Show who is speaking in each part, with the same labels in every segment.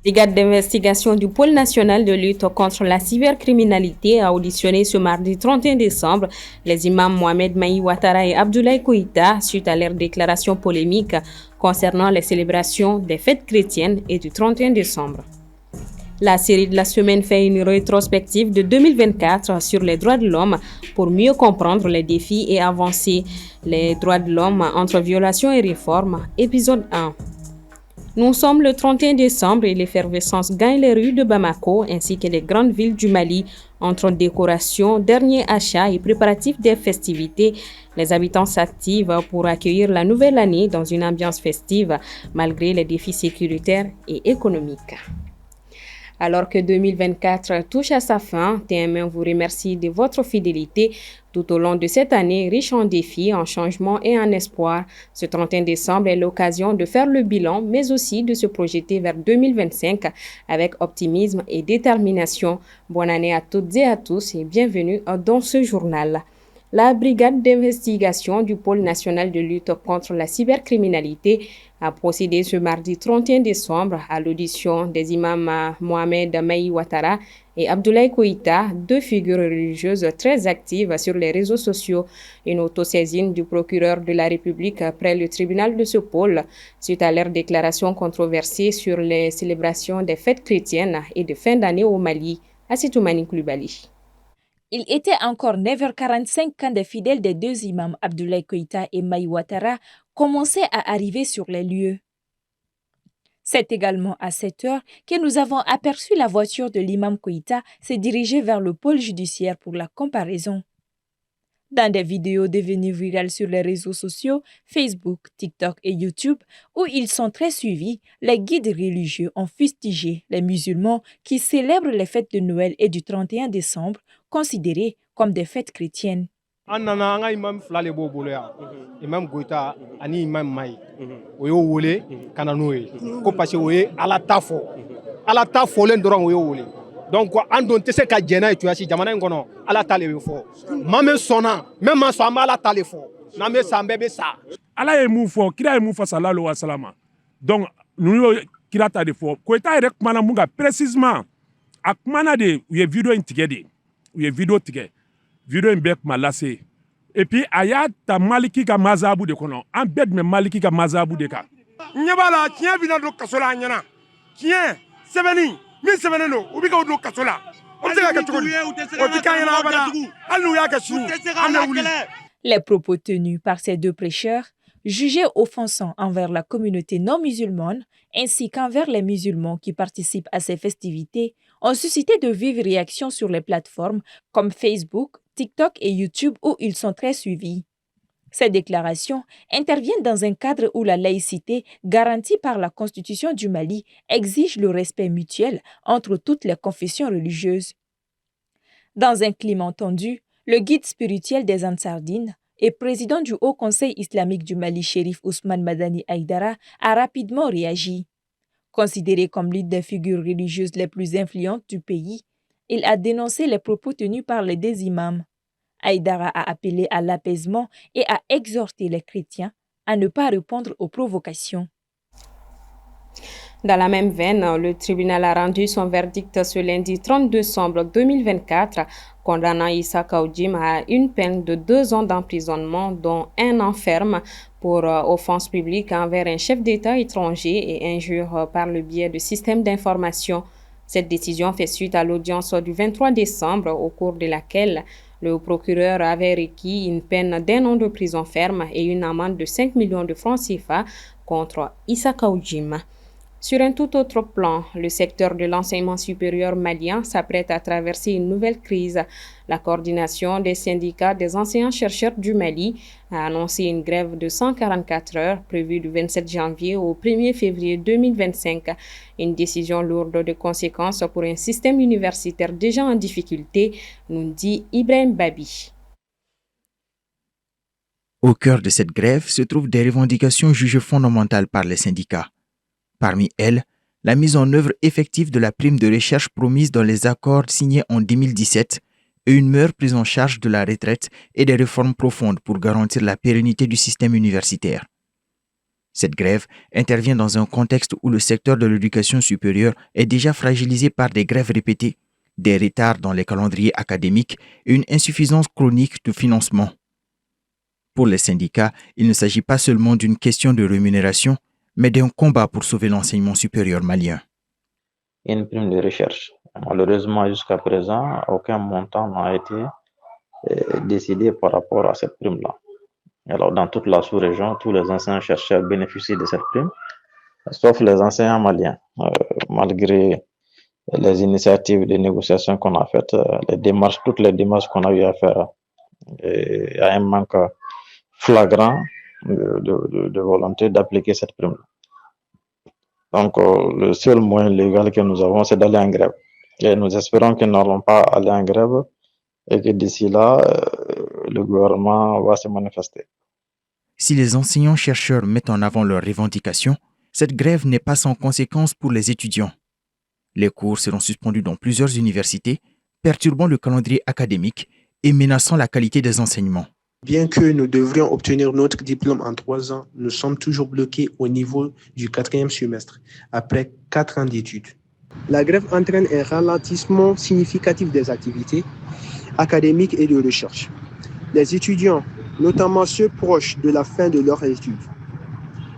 Speaker 1: Brigade d'investigation du pôle national de lutte contre la cybercriminalité a auditionné ce mardi 31 décembre les imams Mohamed Mahi Ouattara et Abdoulaye Koïta suite à leurs déclarations polémiques concernant les célébrations des fêtes chrétiennes et du 31 décembre. La série de la semaine fait une rétrospective de 2024 sur les droits de l'homme pour mieux comprendre les défis et avancer. Les droits de l'homme entre violation et réforme, épisode 1. Nous sommes le 31 décembre et l'effervescence gagne les rues de Bamako ainsi que les grandes villes du Mali. Entre décorations, derniers achats et préparatifs des festivités, les habitants s'activent pour accueillir la nouvelle année dans une ambiance festive malgré les défis sécuritaires et économiques. Alors que 2024 touche à sa fin, TMM vous remercie de votre fidélité tout au long de cette année riche en défis, en changements et en espoir. Ce 31 décembre est l'occasion de faire le bilan, mais aussi de se projeter vers 2025 avec optimisme et détermination. Bonne année à toutes et à tous et bienvenue dans ce journal. La brigade d'investigation du pôle national de lutte contre la cybercriminalité a procédé ce mardi 31 décembre à l'audition des imams Mohamed Mahi Ouattara et Abdoulaye Koïta, deux figures religieuses très actives sur les réseaux sociaux. Une autosaisine du procureur de la République près le tribunal de ce pôle suite à leurs déclarations controversées sur les célébrations des fêtes chrétiennes et de fin d'année au Mali. Assitoumani Koulibaly.
Speaker 2: Il était encore 9h45 quand des fidèles des deux imams, Abdoulaye Koïta et Mahi Ouattara, commençaient à arriver sur les lieux. C'est également à 7h que nous avons aperçu la voiture de l'imam Koïta se diriger vers le pôle judiciaire pour la comparaison. Dans des vidéos devenues virales sur les réseaux sociaux, Facebook, TikTok et YouTube, où ils sont très suivis, les guides religieux ont fustigé les musulmans qui célèbrent les fêtes de Noël et du 31 décembre, considérées comme des fêtes chrétiennes.
Speaker 3: Imam Goïta ani imam Mahi oyo wole kana noye ko parce oye ala ta fo len doron oyo wole donc an don tese ka jena e tuyasi jamana ngono ala ta le fo mame sona même ma so ala ta le fo na me sa mbebe sa
Speaker 4: ala ye mu fo kira ye mu fo sallallahu alaihi wasallam donc nous kira ta de fo Koïta yɛrɛ kumana mun kan précisément a kumana de u ye vidéo in tigɛ de u ye vidéo tigɛ vidéo in bɛɛ kuma lase et puis a y'a ta Maliki ka mazabu de kɔnɔ an bɛɛ tun bɛ Maliki ka mazabu de kan
Speaker 5: ɲɛ b'a la tiɲɛ bɛna don kaso la an ɲɛna tiɲɛ sɛbɛnni min sɛbɛnnen don u bɛ k'o don kaso la o bɛ se ka kɛ cogo di o tɛ k'an ɲɛna abada hali n'u y'a kɛ sini an bɛ wuli.
Speaker 2: Les propos tenus par ces deux prêcheurs, jugés offensants envers la communauté non musulmane ainsi qu'envers les musulmans qui participent à ces festivités, ont suscité de vives réactions sur les plateformes comme Facebook, TikTok et YouTube où ils sont très suivis. Ces déclarations interviennent dans un cadre où la laïcité, garantie par la Constitution du Mali, exige le respect mutuel entre toutes les confessions religieuses. Dans un climat tendu, le guide spirituel des Ansardines et président du Haut Conseil islamique du Mali, Chérif Ousmane Madani Aïdara, a rapidement réagi. Considéré comme l'une des figures religieuses les plus influentes du pays, il a dénoncé les propos tenus par les deux imams. Aïdara a appelé à l'apaisement et a exhorté les chrétiens à ne pas répondre aux provocations.
Speaker 1: Dans la même veine, le tribunal a rendu son verdict ce lundi 30 décembre 2024, condamnant Issa Kaoudim à une peine de 2 ans d'emprisonnement, dont 1 an ferme pour offense publique envers un chef d'État étranger et injure par le biais de systèmes d'information. Cette décision fait suite à l'audience du 23 décembre, au cours de laquelle le procureur avait requis une peine d'1 an de prison ferme et une amende de 5 millions de francs CFA contre Issa Kaoudim. Sur un tout autre plan, le secteur de l'enseignement supérieur malien s'apprête à traverser une nouvelle crise. La coordination des syndicats des enseignants-chercheurs du Mali a annoncé une grève de 144 heures prévue du 27 janvier au 1er février 2025. Une décision lourde de conséquences pour un système universitaire déjà en difficulté, nous dit Ibrahim Babi.
Speaker 6: Au cœur de cette grève se trouvent des revendications jugées fondamentales par les syndicats. Parmi elles, la mise en œuvre effective de la prime de recherche promise dans les accords signés en 2017 et une meilleure prise en charge de la retraite et des réformes profondes pour garantir la pérennité du système universitaire. Cette grève intervient dans un contexte où le secteur de l'éducation supérieure est déjà fragilisé par des grèves répétées, des retards dans les calendriers académiques et une insuffisance chronique de financement. Pour les syndicats, il ne s'agit pas seulement d'une question de rémunération, mais d'un combat pour sauver l'enseignement supérieur malien.
Speaker 7: Une prime de recherche. Malheureusement, jusqu'à présent, aucun montant n'a été décidé par rapport à cette prime-là. Alors, dans toute la sous-région, tous les enseignants-chercheurs bénéficient de cette prime, sauf les enseignants maliens. Malgré les initiatives de négociation qu'on a faites, toutes les démarches qu'on a eu à faire, il y a un manque flagrant de volonté d'appliquer cette prime. Donc, le seul moyen légal que nous avons, c'est d'aller en grève. Et nous espérons que nous n'allons pas aller en grève et que d'ici là, le gouvernement va se manifester.
Speaker 6: Si les enseignants-chercheurs mettent en avant leurs revendications, cette grève n'est pas sans conséquences pour les étudiants. Les cours seront suspendus dans plusieurs universités, perturbant le calendrier académique et menaçant la qualité des enseignements.
Speaker 8: Bien que nous devrions obtenir notre diplôme en 3 ans, nous sommes toujours bloqués au niveau du 4e semestre, après 4 ans d'études. La grève entraîne un ralentissement significatif des activités académiques et de recherche. Les étudiants, notamment ceux proches de la fin de leurs études,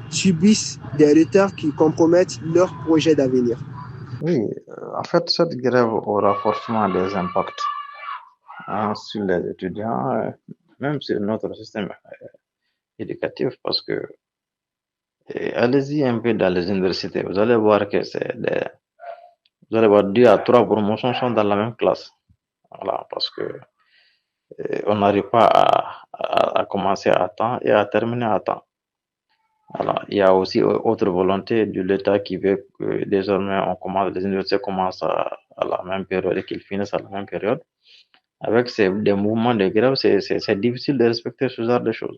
Speaker 8: subissent des retards qui compromettent leurs projets d'avenir.
Speaker 7: Oui, en fait, cette grève aura forcément des impacts sur les étudiants, même sur notre système éducatif, parce que allez-y un peu dans les universités, vous allez voir que vous allez voir 2 à 3 promotions sont dans la même classe. Voilà, parce que on n'arrive pas à commencer à temps et à terminer à temps. Alors, il y a aussi autre volonté de l'État qui veut que désormais les universités commencent à la même période et qu'ils finissent à la même période. Avec des mouvements de grève, c'est difficile de respecter ce genre de choses.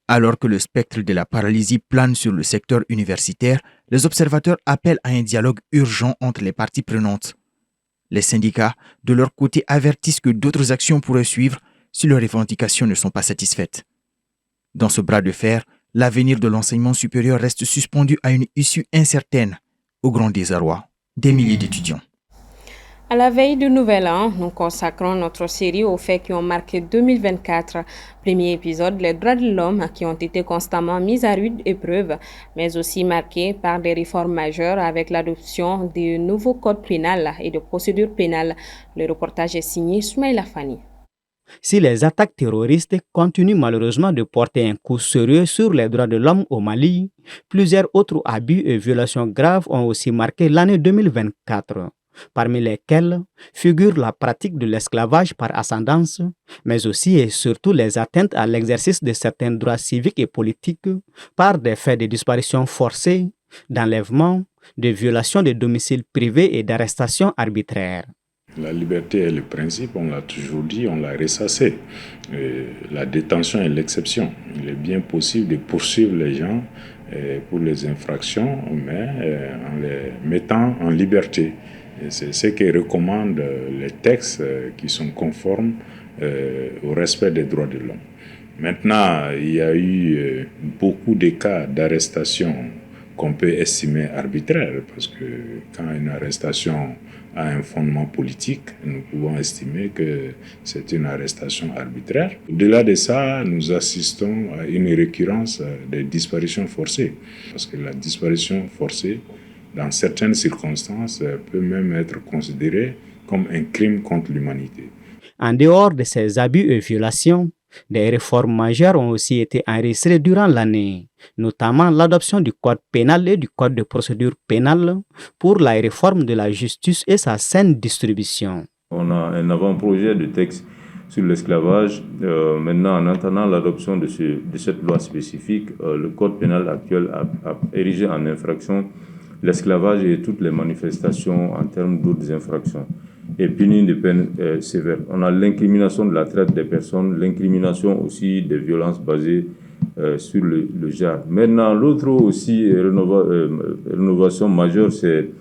Speaker 6: Alors que le spectre de la paralysie plane sur le secteur universitaire, les observateurs appellent à un dialogue urgent entre les parties prenantes. Les syndicats, de leur côté, avertissent que d'autres actions pourraient suivre si leurs revendications ne sont pas satisfaites. Dans ce bras de fer, l'avenir de l'enseignement supérieur reste suspendu à une issue incertaine, au grand désarroi des milliers d'étudiants.
Speaker 1: À la veille du Nouvel An, nous consacrons notre série aux faits qui ont marqué 2024. Premier épisode, les droits de l'homme qui ont été constamment mis à rude épreuve, mais aussi marqués par des réformes majeures avec l'adoption du nouveau code pénal et de procédure pénale. Le reportage est signé Soumaïla Fani.
Speaker 9: Si les attaques terroristes continuent malheureusement de porter un coup sérieux sur les droits de l'homme au Mali, plusieurs autres abus et violations graves ont aussi marqué l'année 2024. Parmi lesquels figure la pratique de l'esclavage par ascendance, mais aussi et surtout les atteintes à l'exercice de certains droits civiques et politiques par des faits de disparition forcée, d'enlèvement, de violation de domiciles privés et d'arrestations arbitraires.
Speaker 10: La liberté est le principe, on l'a toujours dit, on l'a ressassé. La détention est l'exception. Il est bien possible de poursuivre les gens pour les infractions, mais en les mettant en liberté. Et c'est ce que recommandent les textes qui sont conformes au respect des droits de l'homme. Maintenant, il y a eu beaucoup de cas d'arrestation qu'on peut estimer arbitraires, parce que quand une arrestation a un fondement politique, nous pouvons estimer que c'est une arrestation arbitraire. Au-delà de ça, nous assistons à une récurrence des disparitions forcées, parce que la disparition forcée, dans certaines circonstances, peut même être considérée comme un crime contre l'humanité.
Speaker 9: En dehors de ces abus et violations, des réformes majeures ont aussi été enregistrées durant l'année, notamment l'adoption du code pénal et du code de procédure pénale pour la réforme de la justice et sa saine distribution.
Speaker 11: On a un avant-projet de texte sur l'esclavage. Maintenant, en attendant l'adoption de cette loi spécifique, le code pénal actuel a érigé en infraction l'esclavage et toutes les manifestations en termes d'autres infractions et punit de peines sévères. On a l'incrimination de la traite des personnes, l'incrimination aussi des violences basées sur le genre. Maintenant, l'autre aussi rénovation majeure, c'est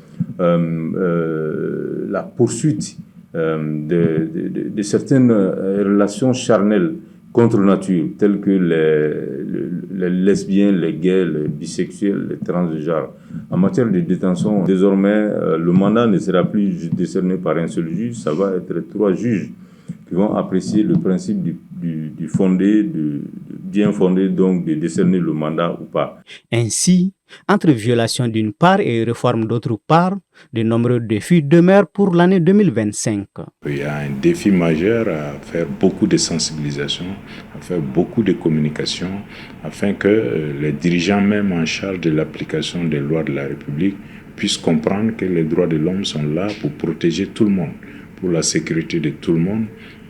Speaker 11: la poursuite de certaines relations charnelles contre nature, tels que les lesbiens, les gays, les bisexuels, les transgenres. En matière de détention, désormais, le mandat ne sera plus décerné par un seul juge, ça va être 3 juges qui vont apprécier le principe du fondé, du bien fondé, donc de décerner le mandat ou pas.
Speaker 9: Ainsi, entre violation d'une part et réforme d'autre part, de nombreux défis demeurent pour l'année 2025.
Speaker 10: Il y a un défi majeur à faire beaucoup de sensibilisation, à faire beaucoup de communication, afin que les dirigeants même en charge de l'application des lois de la République puissent comprendre que les droits de l'homme sont là pour protéger tout le monde, pour la sécurité de tout le monde,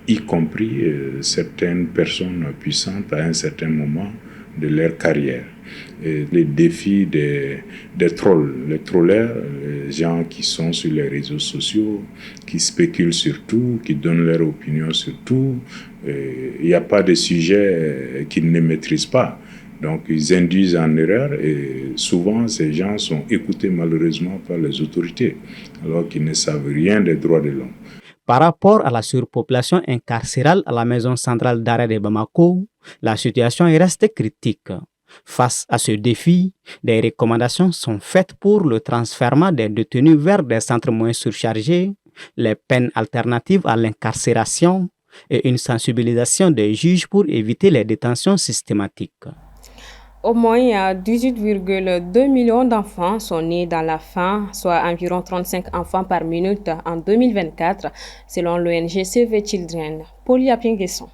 Speaker 10: y compris certaines personnes puissantes à un certain moment de leur carrière. Et les défis des trolls, les trollers, les gens qui sont sur les réseaux sociaux, qui spéculent sur tout, qui donnent leur opinion sur tout. Il n'y a pas de sujet qu'ils ne maîtrisent pas. Donc ils induisent en erreur et souvent ces gens sont écoutés malheureusement par les autorités alors qu'ils ne savent rien des droits de l'homme.
Speaker 9: Par rapport à la surpopulation incarcérale à la maison centrale d'arrêt de Bamako, la situation reste critique. Face à ce défi, des recommandations sont faites pour le transfèrement des détenus vers des centres moins surchargés, les peines alternatives à l'incarcération et une sensibilisation des juges pour éviter les détentions systématiques.
Speaker 1: Au moins 18,2 millions d'enfants sont nés dans la faim, soit environ 35 enfants par minute en 2024, selon l'ONG Save Children. Paulia Pienguesson.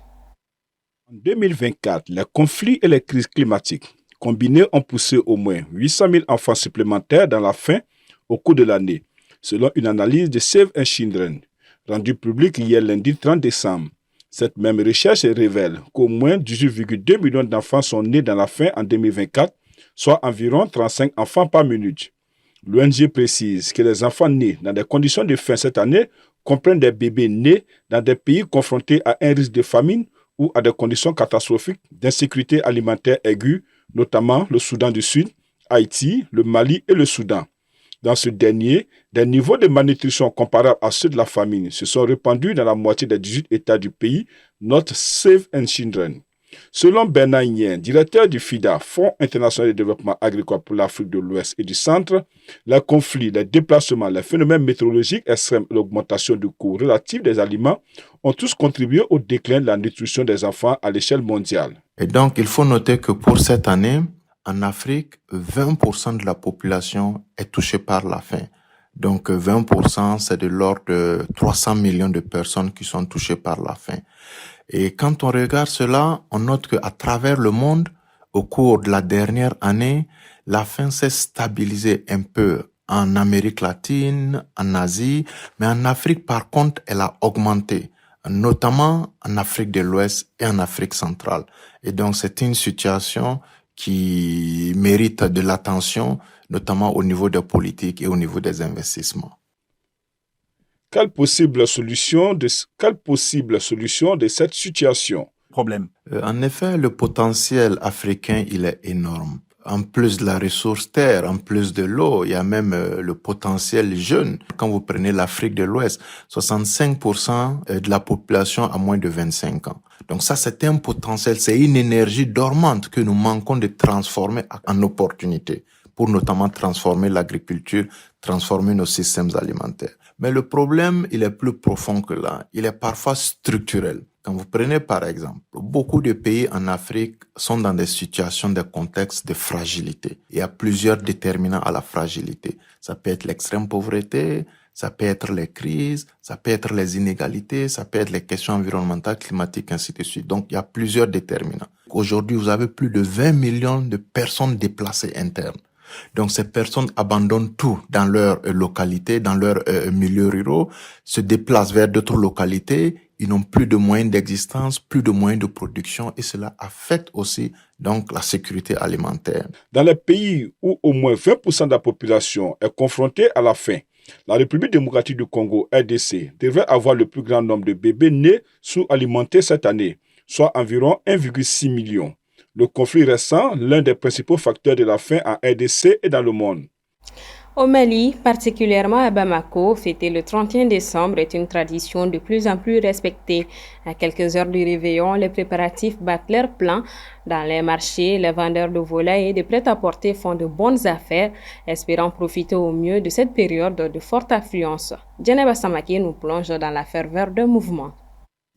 Speaker 12: En 2024, les conflits et les crises climatiques combinés ont poussé au moins 800 000 enfants supplémentaires dans la faim au cours de l'année, selon une analyse de Save Children, rendue publique hier lundi 30 décembre. Cette même recherche révèle qu'au moins 18,2 millions d'enfants sont nés dans la faim en 2024, soit environ 35 enfants par minute. L'ONG précise que les enfants nés dans des conditions de faim cette année comprennent des bébés nés dans des pays confrontés à un risque de famine ou à des conditions catastrophiques d'insécurité alimentaire aiguë, notamment le Soudan du Sud, Haïti, le Mali et le Soudan. Dans ce dernier, des niveaux de malnutrition comparables à ceux de la famine se sont répandus dans la moitié des 18 États du pays, note Save Children. Selon Bernard Yen, directeur du FIDA, Fonds international de développement agricole pour l'Afrique de l'Ouest et du Centre, les conflits, les déplacements, les phénomènes météorologiques extrêmes et l'augmentation du coût relatif des aliments ont tous contribué au déclin de la nutrition des enfants à l'échelle mondiale.
Speaker 13: Et donc, il faut noter que pour cette année, en Afrique, 20% de la population est touchée par la faim. Donc 20%, c'est de l'ordre de 300 millions de personnes qui sont touchées par la faim. Et quand on regarde cela, on note qu'à travers le monde, au cours de la dernière année, la faim s'est stabilisée un peu en Amérique latine, en Asie, mais en Afrique, par contre, elle a augmenté, notamment en Afrique de l'Ouest et en Afrique centrale. Et donc, c'est une situation qui mérite de l'attention, notamment au niveau des politiques et au niveau des investissements.
Speaker 12: Quelle possible solution de cette situation?
Speaker 13: En effet, le potentiel africain, il est énorme. En plus de la ressource terre, en plus de l'eau, il y a même le potentiel jeune. Quand vous prenez l'Afrique de l'Ouest, 65% de la population a moins de 25 ans. Donc ça, c'est un potentiel, c'est une énergie dormante que nous manquons de transformer en opportunité pour notamment transformer l'agriculture, transformer nos systèmes alimentaires. Mais le problème, il est plus profond que là. Il est parfois structurel. Quand vous prenez par exemple, beaucoup de pays en Afrique sont dans des situations, des contextes de fragilité. Il y a plusieurs déterminants à la fragilité. Ça peut être l'extrême pauvreté, ça peut être les crises, ça peut être les inégalités, ça peut être les questions environnementales, climatiques, ainsi de suite. Donc, il y a plusieurs déterminants. Aujourd'hui, vous avez plus de 20 millions de personnes déplacées internes. Donc, ces personnes abandonnent tout dans leur localité, dans leur milieu ruraux, se déplacent vers d'autres localités. Ils n'ont plus de moyens d'existence, plus de moyens de production et cela affecte aussi donc la sécurité alimentaire.
Speaker 12: Dans les pays où au moins 20% de la population est confrontée à la faim, la République démocratique du Congo, RDC, devrait avoir le plus grand nombre de bébés nés sous-alimentés cette année, soit environ 1,6 million. Le conflit récent, l'un des principaux facteurs de la faim en RDC et dans le monde.
Speaker 1: Au Mali, particulièrement à Bamako, fêter le 31 décembre est une tradition de plus en plus respectée. À quelques heures du réveillon, les préparatifs battent leur plein. Dans les marchés, les vendeurs de volailles et de prêt-à-porter font de bonnes affaires, espérant profiter au mieux de cette période de forte affluence. Djeneba Samake nous plonge dans la ferveur d'un mouvement.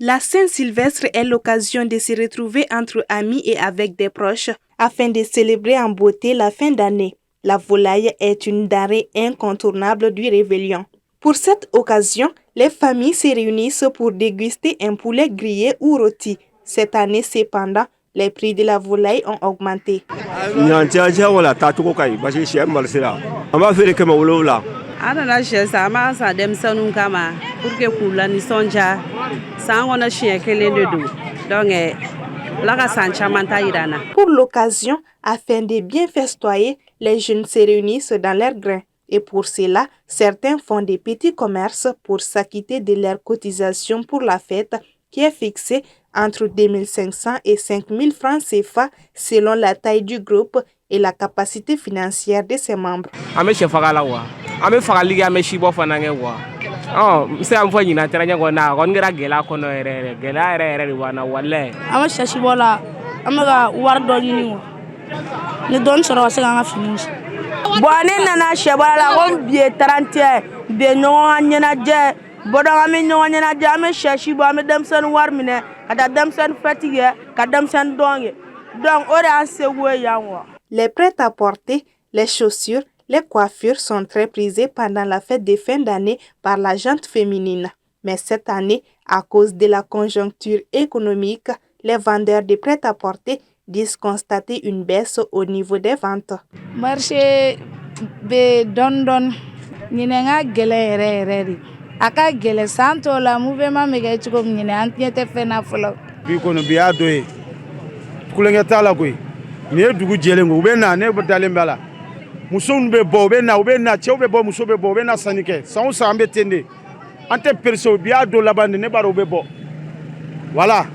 Speaker 14: La Saint-Sylvestre est l'occasion de se retrouver entre amis et avec des proches afin de célébrer en beauté la fin d'année. La volaille est une denrée incontournable du réveillon. Pour cette occasion, les familles se réunissent pour déguster un poulet grillé ou rôti. Cette année, cependant, les prix de la volaille ont augmenté. Pour l'occasion, afin de bien festoyer, les jeunes se réunissent dans leurs grains. Et pour cela, certains font des petits commerces pour s'acquitter de leur cotisation pour la fête qui est fixée entre 2500 et 5000 francs CFA selon la taille du groupe et la capacité financière de ses membres. Les prêt-à-porter, les chaussures, les coiffures sont très prisées pendant la fête de fin d'année par la gente féminine. Mais cette année, à cause de la conjoncture économique, les vendeurs de prêt-à-porter disent constater une baisse au niveau des ventes.
Speaker 15: Marché be dondon ninenga gele aka gele santo la mouvement mega chiko nyine antiete fena folo
Speaker 5: bi kono biya doye kulenga tala koy ne dugu jelengo be na ne bodale mbala muson be bo be na chew be bo muso be bo be na sanike san sa ambe tende ante perso biya do labande ne baro be bo voilà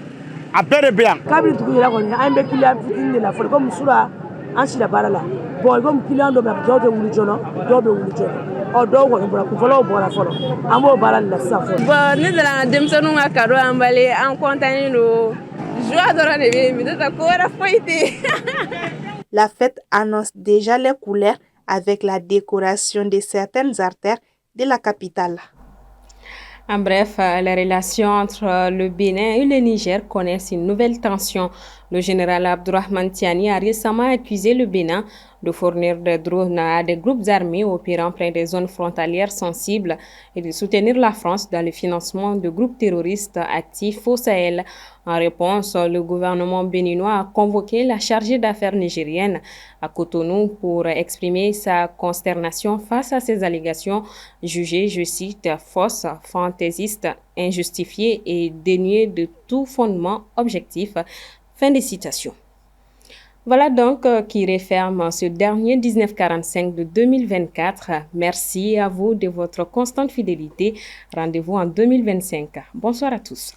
Speaker 5: a bere bien
Speaker 16: kabri dugu yela ko ambe kila fitinde la folo comme sura ansi la barala bon comme client do ba do wulu jono do be wulu jono o do ko bora ko folo bora folo amo barala la sa folo
Speaker 17: bon ni dala demsonu nga kado ambale en contane no joie de rêver mais de ta cora foité.
Speaker 14: La fête annonce déjà les couleurs avec la décoration de certaines artères de la capitale.
Speaker 1: En bref, les relations entre le Bénin et le Niger connaissent une nouvelle tension. Le général Abdourahmane Tiani a récemment accusé le Bénin de fournir des drones à des groupes armés opérant près des zones frontalières sensibles et de soutenir la France dans le financement de groupes terroristes actifs au Sahel. En réponse, le gouvernement béninois a convoqué la chargée d'affaires nigérienne à Cotonou pour exprimer sa consternation face à ces allégations jugées, je cite, fausses, fantaisistes, injustifiées et dénuées de tout fondement objectif. Fin de citation. Voilà donc qui referme ce dernier 1945 de 2024. Merci à vous de votre constante fidélité. Rendez-vous en 2025. Bonsoir à tous.